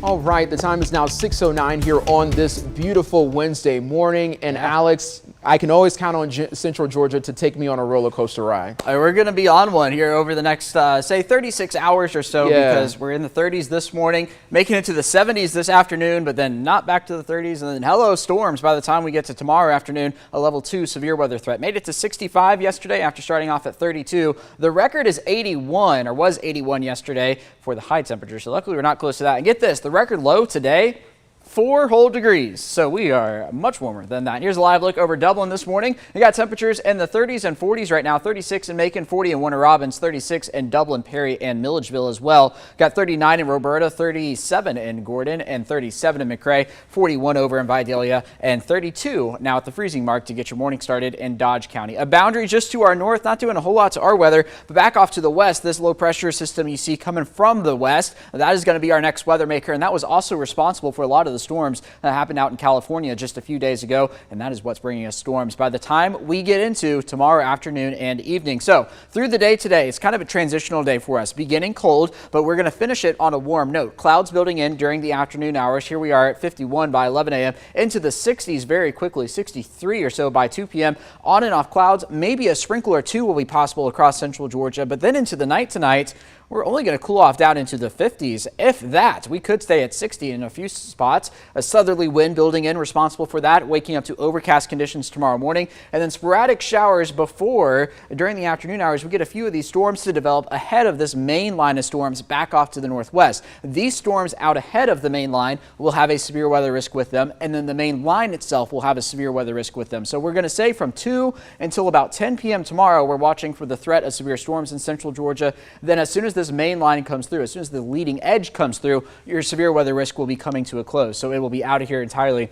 All right, the time is now 6:09 here on this beautiful Wednesday morning. And Alex, I can always count on Central Georgia to take me on a roller coaster ride. We're going to be on one here over the next, say, 36 hours or so, because we're in the 30s this morning, making it to the 70s this afternoon, but then not back to the 30s. And then hello, storms by the time we get to tomorrow afternoon. A level 2 severe weather threat. Made it to 65 yesterday after starting off at 32. The record is 81, or was 81 yesterday for the high temperature. So luckily we're not close to that. And get this, the record low today, 4 whole degrees. So we are much warmer than that. Here's a live look over Dublin this morning. We got temperatures in the 30s and 40s right now. 36 in Macon, 40 in Warner Robins, 36 in Dublin, Perry, and Milledgeville as well. Got 39 in Roberta, 37 in Gordon, and 37 in McRae, 41 over in Vidalia, and 32 now at the freezing mark to get your morning started in Dodge County. A boundary just to our north, not doing a whole lot to our weather, but back off to the west, this low pressure system you see coming from the west, that is going to be our next weather maker, and that was also responsible for a lot of the storms that happened out in California just a few days ago, and that is what's bringing us storms by the time we get into tomorrow afternoon and evening. So through the day today, it's kind of a transitional day for us, beginning cold, but we're going to finish it on a warm note. Clouds building in during the afternoon hours. Here we are at 51 by 11 a.m. into the 60s very quickly, 63 or so by 2 p.m. On and off clouds, maybe a sprinkle or two will be possible across central Georgia, but then into the night tonight, we're only going to cool off down into the 50s, if that. We could stay at 60 in a few spots. A southerly wind building in, responsible for that, waking up to overcast conditions tomorrow morning, and then sporadic showers during the afternoon hours. We get a few of these storms to develop ahead of this main line of storms back off to the northwest. These storms out ahead of the main line will have a severe weather risk with them, and then the main line itself will have a severe weather risk with them. So we're going to say from 2 until about 10 p.m. tomorrow, we're watching for the threat of severe storms in central Georgia. Then as soon as this main line comes through, as soon as the leading edge comes through, your severe weather risk will be coming to a close. So it will be out of here entirely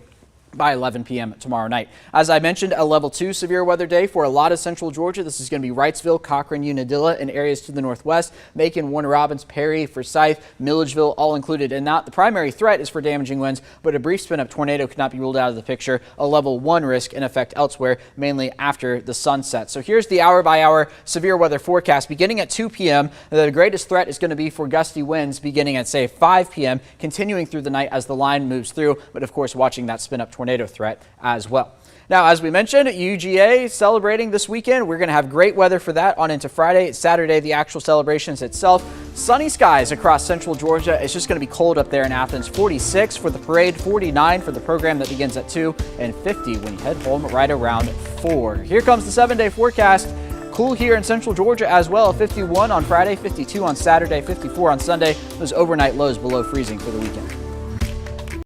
by 11 p.m. tomorrow night. As I mentioned, a level 2 severe weather day for a lot of central Georgia. This is going to be Wrightsville, Cochran, Unadilla, and areas to the northwest. Macon, Warner Robins, Perry, Forsyth, Milledgeville, all included. And not the primary threat is for damaging winds, but a brief spin-up tornado could not be ruled out of the picture. A level 1 risk in effect elsewhere, mainly after the sunset. So here's the hour-by-hour severe weather forecast. Beginning at 2 p.m., the greatest threat is going to be for gusty winds beginning at, say, 5 p.m., continuing through the night as the line moves through, but of course watching that spin-up tornado threat as well. Now, as we mentioned, UGA celebrating this weekend. We're going to have great weather for that on into Friday. Saturday, the actual celebrations itself. Sunny skies across central Georgia. It's just going to be cold up there in Athens. 46 for the parade, 49 for the program that begins at 2, and 50 when you head home right around 4. Here comes the 7-day forecast. Cool here in central Georgia as well. 51 on Friday, 52 on Saturday, 54 on Sunday. Those overnight lows below freezing for the weekend.